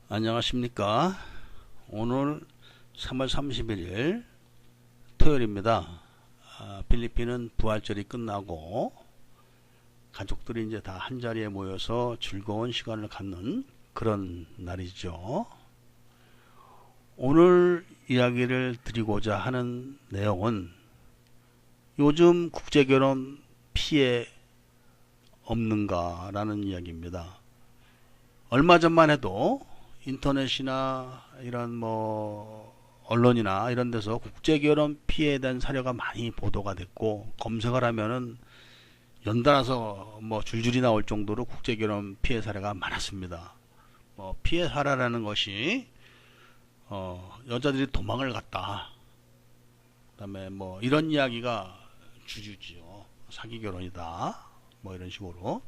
안녕하십니까. 오늘 3월 31일 토요일입니다. 필리핀은 부활절이 끝나고 가족들이 이제 다 한자리에 모여서 즐거운 시간을 갖는 그런 날이죠. 오늘 이야기를 드리고자 하는 내용은 요즘 국제결혼 피해 없는가 라는 이야기입니다. 얼마 전만 해도 인터넷이나 이런 언론이나 이런 데서 국제결혼 피해에 대한 사례가 많이 보도가 됐고, 검색을 하면은 연달아서 줄줄이 나올 정도로 국제결혼 피해 사례가 많았습니다. 피해 사례라는 것이 여자들이 도망을 갔다, 그다음에 이런 이야기가 주주지요. 사기 결혼이다, 이런 식으로.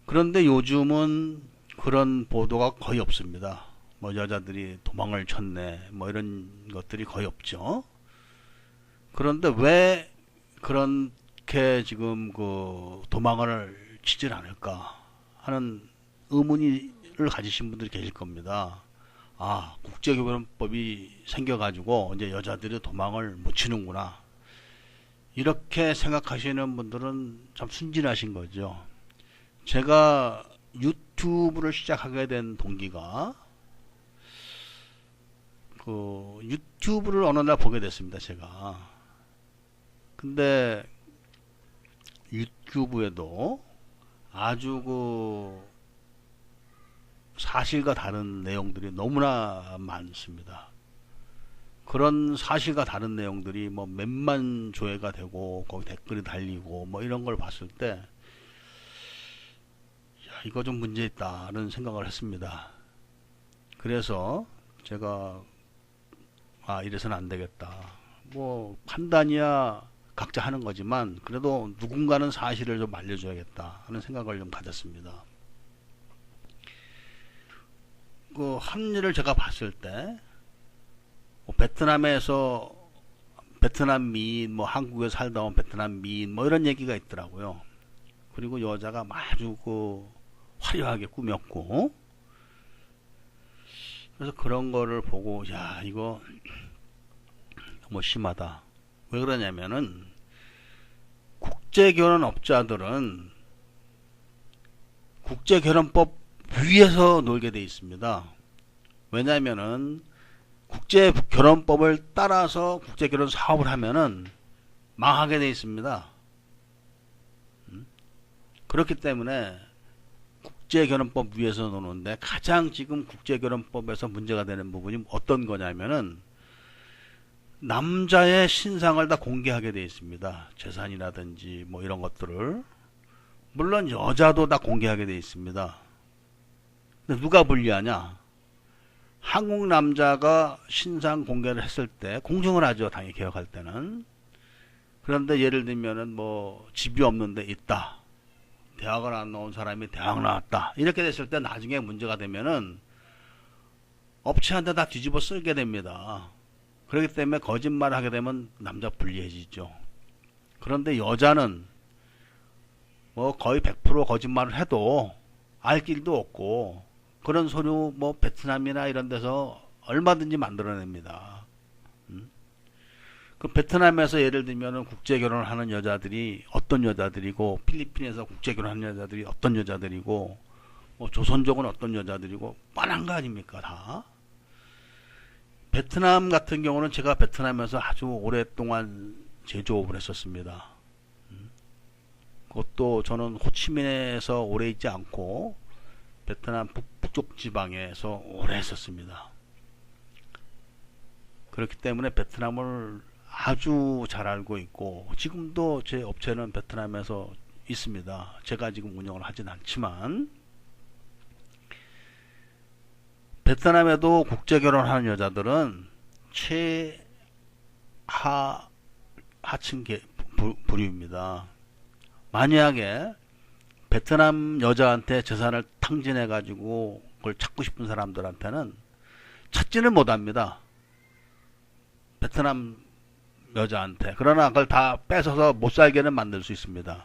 그런데 요즘은 그런 보도가 거의 없습니다. 여자들이 도망을 쳤네, 이런 것들이 거의 없죠. 그런데 왜 그렇게 지금 도망을 치질 않을까 하는 의문을 가지신 분들이 계실 겁니다. 국제결혼법이 생겨가지고 이제 여자들이 도망을 못 치는구나, 이렇게 생각하시는 분들은 참 순진하신 거죠. 제가 유튜브를 시작하게 된 동기가 유튜브를 어느 날 보게 됐습니다, 제가. 근데 유튜브에도 아주 사실과 다른 내용들이 너무나 많습니다. 그런 사실과 다른 내용들이 몇만 조회가 되고 거기 댓글이 달리고 이런 걸 봤을 때 이거 좀 문제 있다는 생각을 했습니다. 그래서 제가 이래서는 안 되겠다. 판단이야 각자 하는 거지만 그래도 누군가는 사실을 좀 알려줘야겠다 하는 생각을 좀 가졌습니다. 한 일을 제가 봤을 때 베트남에서 베트남 미인, 한국에 살다 온 베트남 미인 이런 얘기가 있더라고요. 그리고 여자가 아주 화려하게 꾸몄고, 그래서 그런 거를 보고 이거 너무 심하다. 왜 그러냐면은 국제결혼업자들은 국제결혼법 위에서 놀게 돼 있습니다. 왜냐면은 국제결혼법을 따라서 국제결혼 사업을 하면은 망하게 돼 있습니다. 그렇기 때문에 국제결혼법 위에서 노는데, 가장 지금 국제결혼법에서 문제가 되는 부분이 어떤 거냐면은 남자의 신상을 다 공개하게 되어 있습니다. 재산이라든지 이런 것들을. 물론 여자도 다 공개하게 되어 있습니다. 근데 누가 불리하냐? 한국 남자가 신상 공개를 했을 때 공증을 하죠, 당연히 개혁할 때는. 그런데 예를 들면은 집이 없는데 있다, 대학을 안 나온 사람이 대학 나왔다, 이렇게 됐을 때 나중에 문제가 되면은 업체한테 다 뒤집어 쓰게 됩니다. 그렇기 때문에 거짓말을 하게 되면 남자 불리해지죠. 그런데 여자는 거의 100% 거짓말을 해도 알 길도 없고, 그런 서류 베트남이나 이런 데서 얼마든지 만들어냅니다. 베트남에서 예를 들면 국제결혼을 하는 여자들이 어떤 여자들이고, 필리핀에서 국제결혼하는 여자들이 어떤 여자들이고, 조선족은 어떤 여자들이고 뻔한 거 아닙니까 다. 베트남 같은 경우는 제가 베트남에서 아주 오랫동안 제조업을 했었습니다. 그것도 저는 호치민에서 오래 있지 않고 베트남 북쪽 지방에서 오래 했었습니다. 그렇기 때문에 베트남을 아주 잘 알고 있고, 지금도 제 업체는 베트남에서 있습니다. 제가 지금 운영을 하진 않지만, 베트남에도 국제결혼하는 여자들은 하층 부류입니다. 만약에 베트남 여자한테 재산을 탕진해 가지고 그걸 찾고 싶은 사람들한테는 찾지는 못합니다. 베트남 여자한테. 그러나 그걸 다 뺏어서 못 살게는 만들 수 있습니다.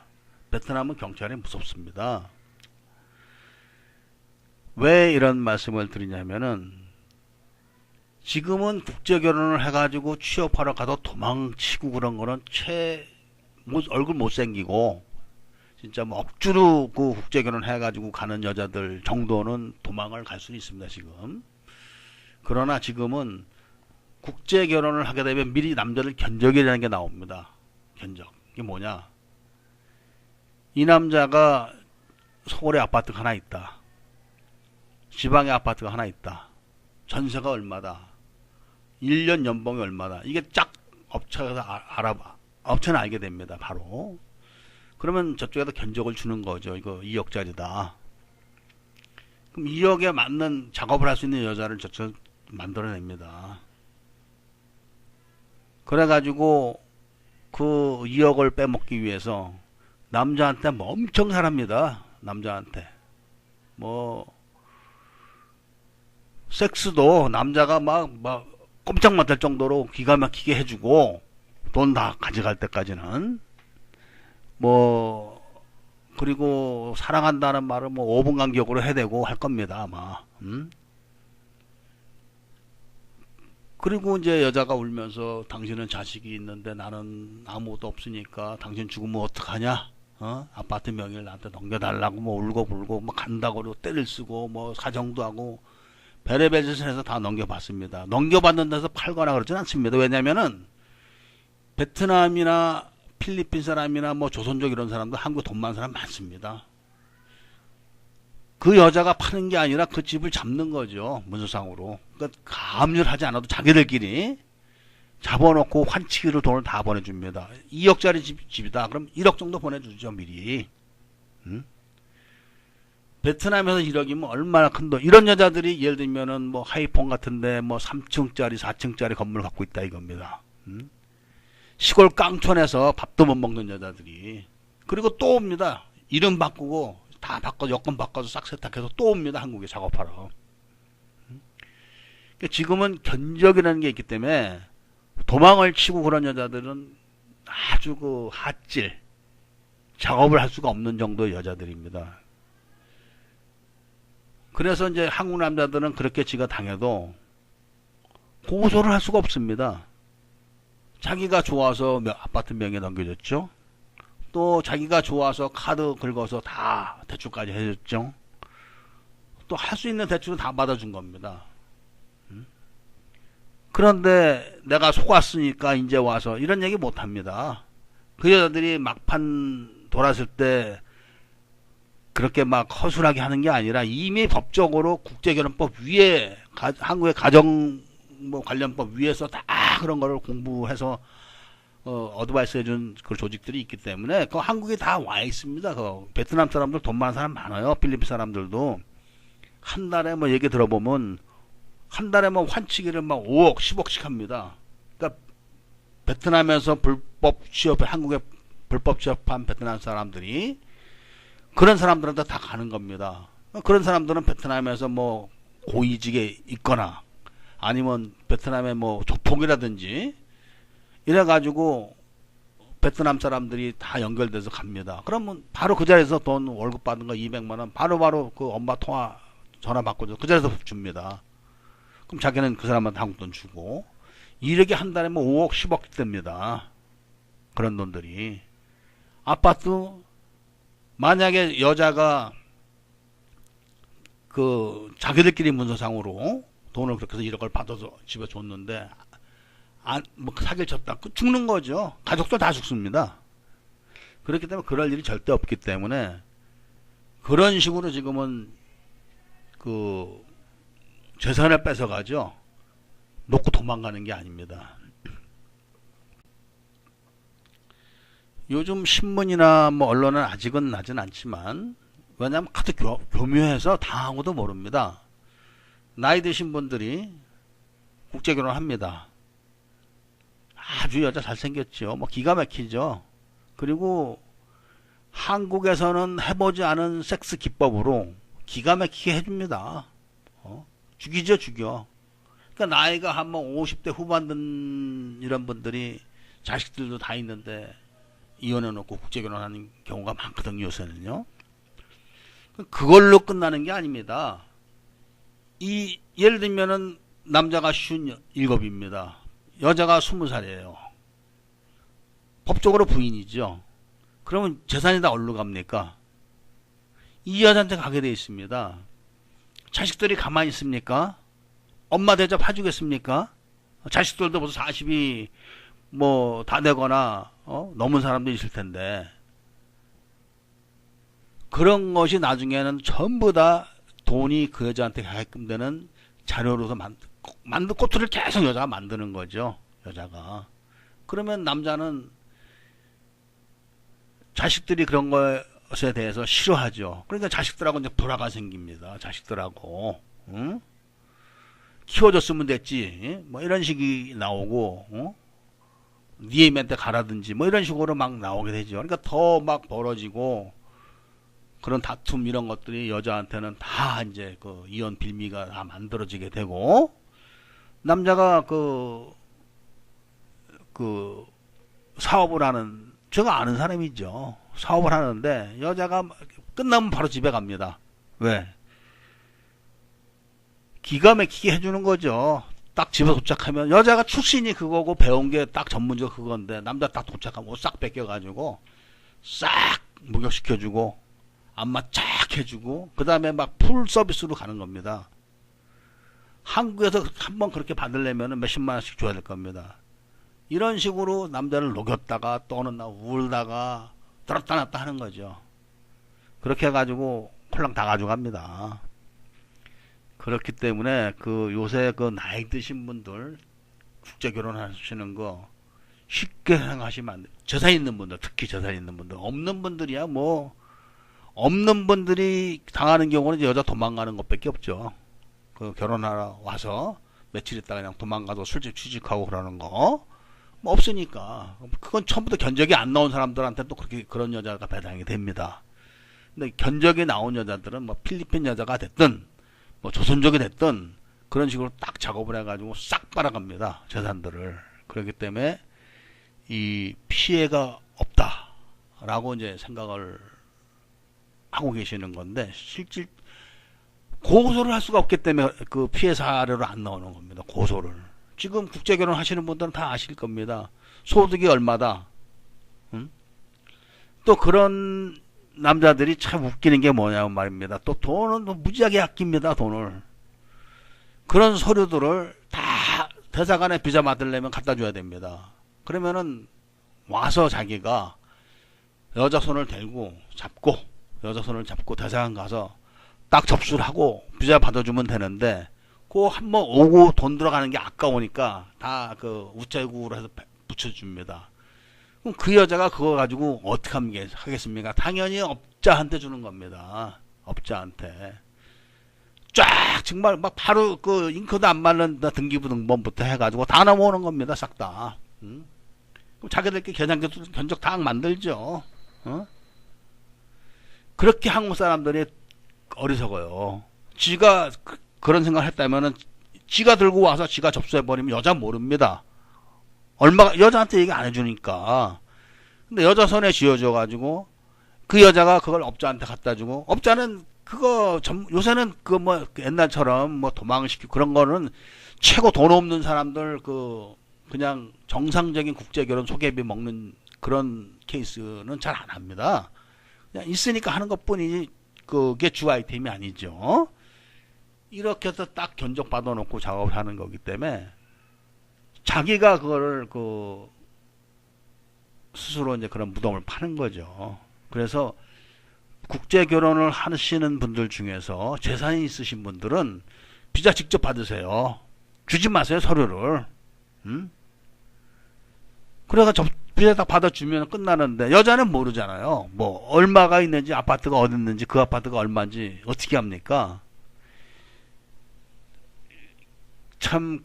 베트남은 경찰이 무섭습니다. 왜 이런 말씀을 드리냐면은 지금은 국제 결혼을 해가지고 취업하러 가도 도망치고 그런 거는 얼굴 못생기고 진짜 뭐 억지로 그 국제 결혼 해가지고 가는 여자들 정도는 도망을 갈 수는 있습니다 지금. 그러나 지금은 국제 결혼을 하게 되면 미리 남자들 견적이라는 게 나옵니다. 견적. 이게 뭐냐? 이 남자가 서울에 아파트가 하나 있다. 지방에 아파트가 하나 있다. 전세가 얼마다. 1년 연봉이 얼마다. 이게 쫙 업체에서 알아봐. 업체는 알게 됩니다. 바로. 그러면 저쪽에다 견적을 주는 거죠. 이거 2억짜리다. 그럼 2억에 맞는 작업을 할 수 있는 여자를 저쪽 만들어냅니다. 그래가지고 그 2억을 빼먹기 위해서 남자한테 뭐 엄청 사랍니다. 남자한테. 뭐 섹스도 남자가 막 꼼짝 못할 정도로 기가 막히게 해주고 돈 다 가져갈 때까지는 뭐 그리고 사랑한다는 말을 뭐 5분 간격으로 해대고 할 겁니다 아마. 그리고 이제 여자가 울면서 당신은 자식이 있는데 나는 아무것도 없으니까 당신 죽으면 어떡하냐? 아파트 명의를 나한테 넘겨달라고 뭐 울고 불고 뭐 간다고 때를 쓰고 뭐 사정도 하고 별의별 짓을 해서 다 넘겨봤습니다. 넘겨받는 데서 팔거나 그러진 않습니다. 왜냐면은 베트남이나 필리핀 사람이나 뭐 조선족 이런 사람도 한국에 돈 많은 사람 많습니다. 그 여자가 파는 게 아니라 그 집을 잡는 거죠. 문서상으로. 그러니까 가압류하지 않아도 자기들끼리 잡아놓고 환치기로 돈을 다 보내줍니다. 2억짜리 집이다. 그럼 1억 정도 보내주죠 미리. 베트남에서 1억이면 얼마나 큰 돈. 이런 여자들이 예를 들면은 뭐 하이폰 같은데 뭐 3층짜리 4층짜리 건물 갖고 있다 이겁니다. 시골 깡촌에서 밥도 못 먹는 여자들이. 그리고 또 옵니다. 이름 바꾸고 다 바꿔 여권 바꿔서 싹 세탁해서 또 옵니다. 한국에 작업하러. 그러니까 지금은 견적이라는 게 있기 때문에 도망을 치고 그런 여자들은 아주 그 핫질 작업을 할 수가 없는 정도의 여자들입니다. 그래서 이제 한국 남자들은 그렇게 지가 당해도 고소를 할 수가 없습니다. 자기가 좋아서 아파트 명의에 넘겨줬죠. 또 자기가 좋아서 카드 긁어서 다 대출까지 해줬죠. 또 할 수 있는 대출은 다 받아준 겁니다. 그런데 내가 속았으니까 이제 와서 이런 얘기 못합니다. 그 여자들이 막판 돌았을 때 그렇게 막 허술하게 하는 게 아니라 이미 법적으로 국제결혼법 위에 한국의 가정 뭐 관련법 위에서 다 그런 거를 공부해서 어드바이스 해준 그 조직들이 있기 때문에 그 한국에 다 와 있습니다. 그 베트남 사람들 돈 많은 사람 많아요. 필리핀 사람들도 한 달에 뭐 얘기 들어보면 한 달에 뭐 환치기를 막 5억 10억씩 합니다. 그러니까 베트남에서 불법 취업해 한국에 불법 취업한 베트남 사람들이 그런 사람들한테 다 가는 겁니다. 그런 사람들은 베트남에서 뭐 고위직에 있거나 아니면 베트남의 뭐 조폭이라든지 이래가지고 베트남 사람들이 다 연결돼서 갑니다. 그러면 바로 그 자리에서 돈 월급 받은 거 200만원 바로바로 그 엄마 전화 받고 그 자리에서 줍니다. 그럼 자기는 그 사람한테 한국 돈 주고 이렇게 한 달에 뭐 5억 10억 됩니다. 그런 돈들이. 아파트 만약에 여자가 그 자기들끼리 문서상으로 돈을 그렇게 해서 1억을 받아서 집에 줬는데 뭐 사기를 쳤다. 죽는 거죠. 가족도 다 죽습니다. 그렇기 때문에 그럴 일이 절대 없기 때문에 그런 식으로 지금은 그 재산을 뺏어가죠. 놓고 도망가는 게 아닙니다. 요즘 신문이나 뭐 언론은 아직은 나진 않지만 왜냐하면 하도 교묘해서 당하고도 모릅니다. 나이 드신 분들이 국제결혼 합니다. 아주 여자 잘생겼죠. 뭐 기가 막히죠. 그리고 한국에서는 해보지 않은 섹스 기법으로 기가 막히게 해줍니다. 죽이죠, 죽여. 그러니까 나이가 한번 50대 후반 든 이런 분들이 자식들도 다 있는데 이혼해놓고 국제결혼하는 경우가 많거든요, 요새는요. 그걸로 끝나는 게 아닙니다. 예를 들면은 남자가 57입니다. 여자가 20살이에요. 법적으로 부인이죠. 그러면 재산이 다 어디로 갑니까? 이 여자한테 가게 돼 있습니다. 자식들이 가만히 있습니까? 엄마 대접 해주겠습니까? 자식들도 벌써 40이 뭐 다 되거나 넘은 사람도 있을 텐데, 그런 것이 나중에는 전부 다 돈이 그 여자한테 가게끔 되는 자료로서 꼬투리를 계속 여자가 만드는 거죠. 여자가. 그러면 남자는 자식들이 그런 것에 대해서 싫어하죠. 그러니까 자식들하고 이제 불화가 생깁니다. 자식들하고. 응? 키워줬으면 됐지. 뭐 이런 식이 나오고, 네 애한테 가라든지 뭐 이런 식으로 막 나오게 되죠. 그러니까 더 막 벌어지고, 그런 다툼 이런 것들이 여자한테는 다 이제 그 이혼 빌미가 다 만들어지게 되고, 남자가 사업을 하는, 제가 아는 사람이죠. 사업을 하는데 여자가 끝나면 바로 집에 갑니다. 왜? 기가 막히게 해주는 거죠. 딱 집에 도착하면 여자가 출신이 그거고 배운 게 딱 전문적 그건데, 남자 딱 도착하면 옷 싹 뺏겨가지고 싹 목욕시켜주고 안마 쫙 해주고 그 다음에 막 풀 서비스로 가는 겁니다. 한국에서 한번 그렇게 받으려면 몇십만 원씩 줘야 될 겁니다. 이런 식으로 남자를 녹였다가 또 어느 날 울다가 들었다 놨다 하는 거죠. 그렇게 해가지고 홀랑 다 가져갑니다. 그렇기 때문에 요새 나이 드신 분들 국제 결혼하시는 거 쉽게 생각하시면 안 돼요. 재산 있는 분들, 특히 재산 있는 분들. 없는 분들이야 뭐, 없는 분들이 당하는 경우는 이제 여자 도망가는 것밖에 없죠. 결혼하러 와서 며칠 있다가 그냥 도망가서 술집 취직하고 그러는 거 뭐 없으니까. 그건 처음부터 견적이 안 나온 사람들한테 또 그런 여자가 배당이 됩니다. 근데 견적이 나온 여자들은 뭐 필리핀 여자가 됐든 뭐 조선족이 됐든 그런 식으로 딱 작업을 해가지고 싹 빨아갑니다, 재산들을. 그렇기 때문에 이 피해가 없다라고 이제 생각을 하고 계시는 건데, 실질 고소를 할 수가 없기 때문에 그 피해 사례로 안 나오는 겁니다. 고소를. 지금 국제결혼 하시는 분들은 다 아실 겁니다. 소득이 얼마다. 응? 또 그런 남자들이 참 웃기는 게 뭐냐면 말입니다. 또 돈은 무지하게 아낍니다. 돈을. 그런 서류들을 다 대사관에 비자 받으려면 갖다 줘야 됩니다. 그러면은 와서 자기가 여자 손을 잡고 여자 손을 잡고 대사관 가서 딱 접수를 하고 비자 받아주면 되는데, 그 한번 오고 돈 들어가는 게 아까우니까 다 우체국으로 해서 붙여줍니다. 그럼 그 여자가 그거 가지고 어떻게 하겠습니까? 당연히 업자한테 주는 겁니다. 업자한테. 쫙 정말 막 바로 잉크도 안 마른 등기부 등본부터 해가지고 다 넘어오는 겁니다. 싹 다. 그럼 자기들끼리 견적 다 만들죠. 그렇게 한국 사람들이 어리석어요. 지가 그런 생각을 했다면은 지가 들고 와서 지가 접수해버리면 여자 모릅니다. 여자한테 얘기 안 해주니까. 근데 여자 손에 쥐어줘가지고 그 여자가 그걸 업자한테 갖다 주고, 업자는 요새는 옛날처럼 뭐 도망시키고 그런 거는 최고 돈 없는 사람들 그냥 정상적인 국제결혼 소개비 먹는 그런 케이스는 잘 안 합니다. 그냥 있으니까 하는 것 뿐이지 그게 주 아이템이 아니죠. 이렇게 해서 딱 견적 받아놓고 작업을 하는 거기 때문에 자기가 그거를 스스로 이제 그런 무덤을 파는 거죠. 그래서 국제 결혼을 하시는 분들 중에서 재산이 있으신 분들은 비자 직접 받으세요. 주지 마세요, 서류를. 그래가 비자 딱 받아주면 끝나는데, 여자는 모르잖아요. 뭐 얼마가 있는지, 아파트가 어디 있는지, 그 아파트가 얼마인지 어떻게 합니까? 참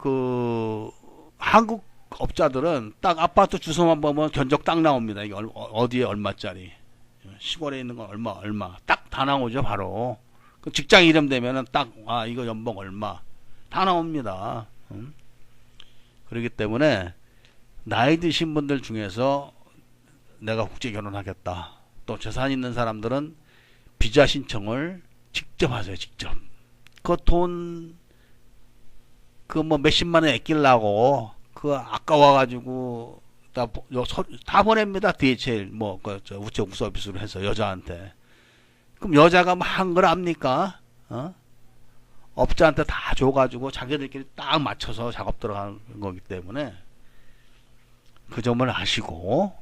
한국 업자들은 딱 아파트 주소만 보면 견적 딱 나옵니다. 이게 어디에 얼마짜리, 시골에 있는 건 얼마 딱 다 나오죠. 바로 그 직장 이름 되면은 딱 이거 연봉 얼마 다 나옵니다. 그렇기 때문에 나이 드신 분들 중에서 내가 국제 결혼하겠다. 또 재산 있는 사람들은 비자 신청을 직접 하세요. 직접. 그 돈 그 뭐 몇십만 원 아끼려고 그 아까워가지고 다 보냅니다. DHL 뭐그 우체국 서비스로 해서 여자한테. 그럼 여자가 뭐 한 걸 압니까? 업자한테 다 줘가지고 자기들끼리 딱 맞춰서 작업 들어가는 거기 때문에 그 점을 아시고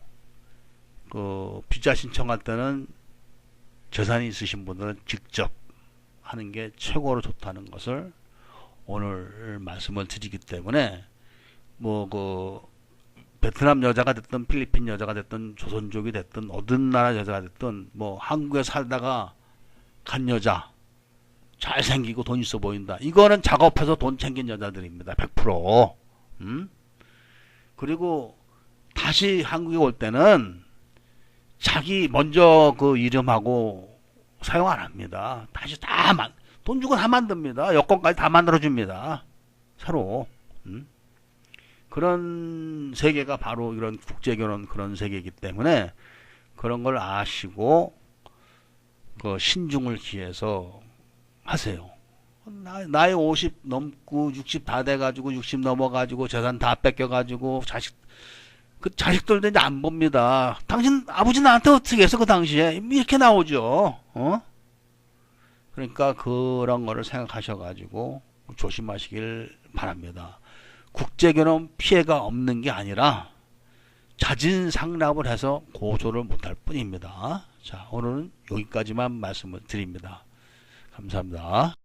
그 비자 신청할 때는 재산이 있으신 분들은 직접 하는 게 최고로 좋다는 것을 오늘 말씀을 드리기 때문에 뭐 그 베트남 여자가 됐든 필리핀 여자가 됐든 조선족이 됐든 어떤 나라 여자가 됐든 뭐 한국에 살다가 간 여자 잘생기고 돈 있어 보인다. 이거는 작업해서 돈 챙긴 여자들입니다. 100%. 그리고 다시 한국에 올 때는 자기 먼저 그 이름하고 사용 안 합니다. 다시 돈 주고 다 만듭니다. 여권까지 다 만들어 줍니다. 새로. 그런 세계가 바로 이런 국제결혼 그런 세계이기 때문에 그런 걸 아시고 그 신중을 기해서 하세요. 나이 50 넘고 60 다 돼가지고 60 넘어가지고 재산 다 뺏겨가지고 자식들도 이제 안 봅니다. 당신 아버지 나한테 어떻게 해서 그 당시에 이렇게 나오죠. 그러니까 그런 거를 생각하셔가지고 조심하시길 바랍니다. 국제결혼 피해가 없는 게 아니라 자진 상납을 해서 고소를 못할 뿐입니다. 자, 오늘은 여기까지만 말씀을 드립니다. 감사합니다.